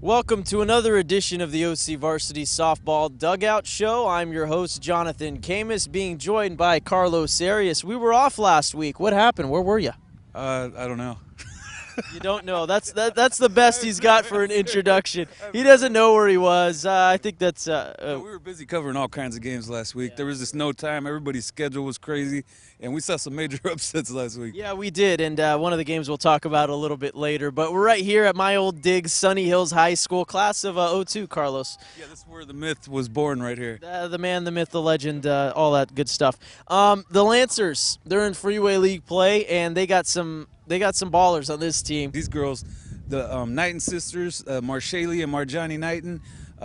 Welcome to another edition of the OCVarsity Softball Dugout Show. I'm your host, Jonathan Khamis, being joined by Carlos Arias. We were off last week. What happened? Where were you? I don't know. You don't know. That's the best he's got for an introduction. He doesn't know where he was. I think that's... We were busy covering all kinds of games last week. There was just no time. Everybody's schedule was crazy, and we saw some major upsets last week. Yeah, we did, and one of the games we'll talk about a little bit later. But we're right here at my old dig, Sunny Hills High School, class of '02, Carlos. Yeah, this is where the myth was born, right here. The man, the myth, the legend, all that good stuff. The Lancers, they're in Freeway League play, and they got some ballers on this team. These girls, the Knighten sisters, Marshali and Marjani Knighten,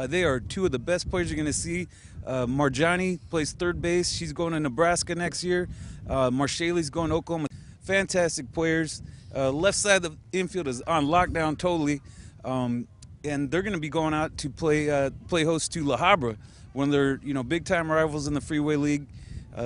they are two of the best players you're going to see. Marjani plays third base. She's going to Nebraska next year. Marshali's going to Oklahoma. Fantastic players. Left side of the infield is on lockdown totally. And they're going to be going out to play host to Habra, one of their big-time rivals in the Freeway League.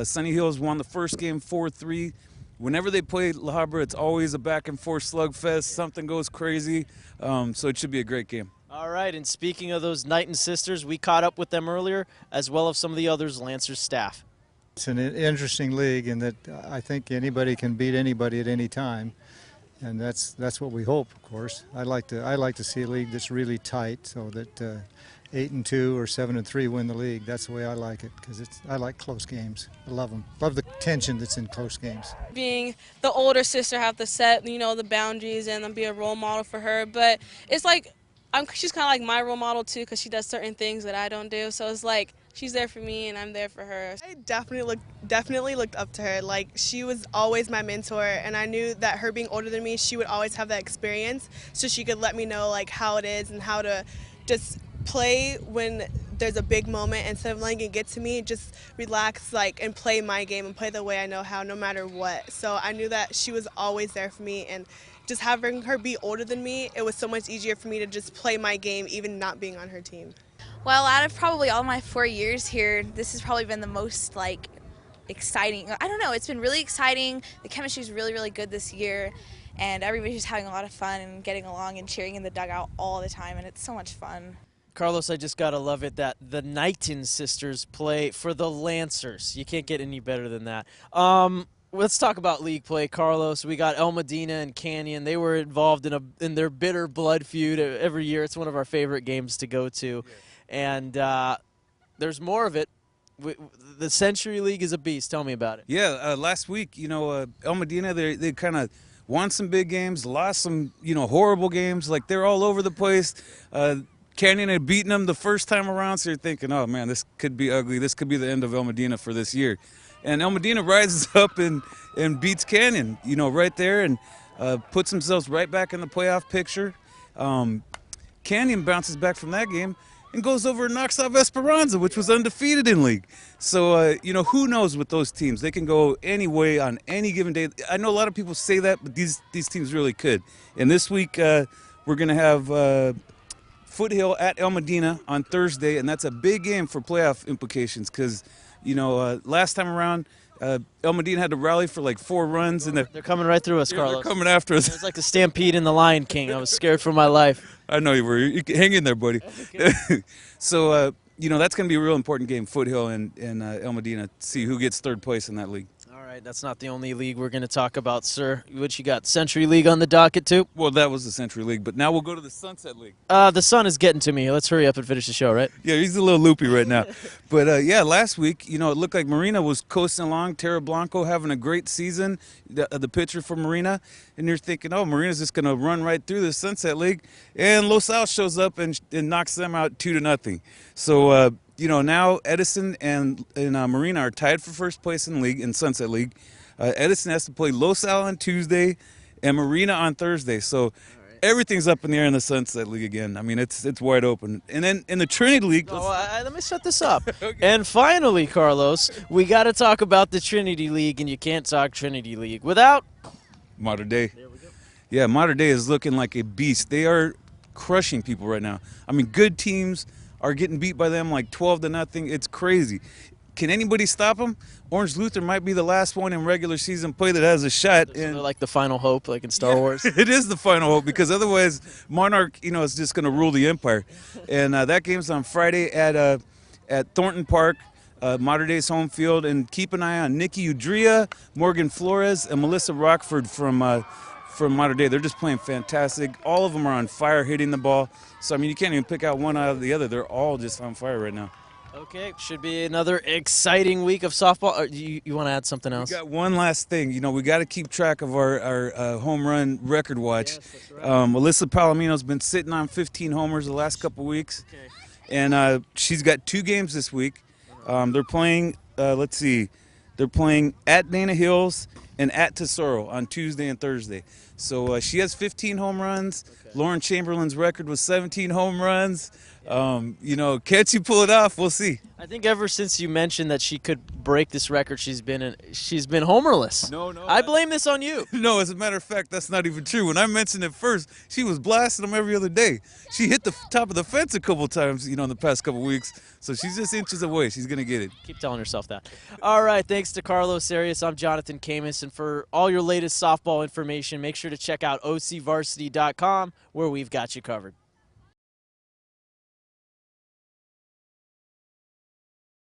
Sunny Hills won the first game 4-3. Whenever they play Habra, it's always a back-and-forth slugfest. Something goes crazy, so it should be a great game. All right, and speaking of those Knighten sisters, we caught up with them earlier, as well as some of the others Lancers staff. It's an interesting league in that I think anybody can beat anybody at any time, and that's what we hope, of course. I like to see a league that's really tight, so that 8-2 or 7-3 win the league. That's the way I like it, because I like close games. I love them. Love the tension that's in close games. Being the older sister, I have to set the boundaries and be a role model for her. But it's like she's kind of like my role model too, because she does certain things that I don't do. So it's like she's there for me and I'm there for her. I definitely looked up to her. Like, she was always my mentor, and I knew that her being older than me, she would always have that experience, so she could let me know like how it is and how to just play when there's a big moment. Instead of letting it get to me, just relax and play my game and play the way I know how, no matter what. So I knew that she was always there for me, and just having her be older than me, it was so much easier for me to just play my game, even not being on her team. Well, out of probably all my 4 years here, this has probably been the most exciting. I don't know, it's been really exciting. The chemistry's really, really good this year, and everybody's just having a lot of fun and getting along and cheering in the dugout all the time, and it's so much fun. Carlos, I just got to love it that the Knighten sisters play for the Lancers. You can't get any better than that. Let's talk about league play, Carlos. We got El Medina and Canyon. They were involved in their bitter blood feud every year. It's one of our favorite games to go to. Yeah. And there's more of it. The Century League is a beast. Tell me about it. Yeah, last week, El Medina, they kind of won some big games, lost some, horrible games. Like, they're all over the place. Canyon had beaten them the first time around, so you're thinking, oh, man, this could be ugly. This could be the end of El Medina for this year. And El Medina rises up and beats Canyon, right there, and puts themselves right back in the playoff picture. Canyon bounces back from that game and goes over and knocks off Esperanza, which was undefeated in league. So, who knows with those teams? They can go any way on any given day. I know a lot of people say that, but these teams really could. And this week we're going to have Foothill at El Medina on Thursday, and that's a big game for playoff implications because, last time around, El Medina had to rally for 4 runs. And they're coming right through us, Carlos. They're coming after us. It was like the stampede in The Lion King. I was scared for my life. I know you were. You hang in there, buddy. Okay. So, that's going to be a real important game, Foothill and El Medina, to see who gets third place in that league. All right, that's not the only league we're going to talk about, sir. What you got, Century League on the docket, too? Well, that was the Century League, but now we'll go to the Sunset League. The sun is getting to me. Let's hurry up and finish the show, right? Yeah, he's a little loopy right now. But, last week, it looked like Marina was coasting along. Terra Blanco having a great season, the pitcher for Marina. And you're thinking, oh, Marina's just going to run right through the Sunset League. And Los Al shows up and knocks them out 2-0. So, now Edison and Marina are tied for first place in the league, in Sunset League. Edison has to play Los Al on Tuesday and Marina on Thursday. So everything's up in the air in the Sunset League again. I mean, it's wide open. And then in the Trinity League... let me set this up. Okay. And finally, Carlos, we got to talk about the Trinity League, and you can't talk Trinity League without... Mater Dei. There we go. Yeah, Mater Dei is looking like a beast. They are crushing people right now. I mean, good teams are getting beat by them 12-0. It's crazy. can anybody stop them? Orange Luther might be the last one in regular season play that has a shot. So they're like the final hope, like in Star Wars. It is the final hope, because otherwise Monarch, is just going to rule the empire. And that game's on Friday at Thornton Park, Mater Dei's home field. And keep an eye on Nikki Udria, Morgan Flores, and Melissa Rockford from Mater Dei. They're just playing fantastic. All of them are on fire hitting the ball. So, I mean, you can't even pick out one out of the other. They're all just on fire right now. Okay, should be another exciting week of softball. You want to add something else? We got one last thing. We got to keep track of our home run record watch. Yes, that's right. Alyssa Palomino's been sitting on 15 homers the last couple weeks. Okay. And she's got 2 games this week. They're playing, they're playing at Dana Hills and at Tesoro on Tuesday and Thursday. So she has 15 home runs. Okay. Lauren Chamberlain's record was 17 home runs. Can't she pull it off? We'll see. I think ever since you mentioned that she could break this record, she's been homerless. No. I blame this on you. No, as a matter of fact, that's not even true. When I mentioned it first, she was blasting them every other day. She hit the top of the fence a couple times, in the past couple weeks. So she's just inches away. She's going to get it. Keep telling herself that. All right, thanks to Carlos Arias. I'm Jonathan Khamis. And for all your latest softball information, make sure to check out OCVarsity.com, where we've got you covered.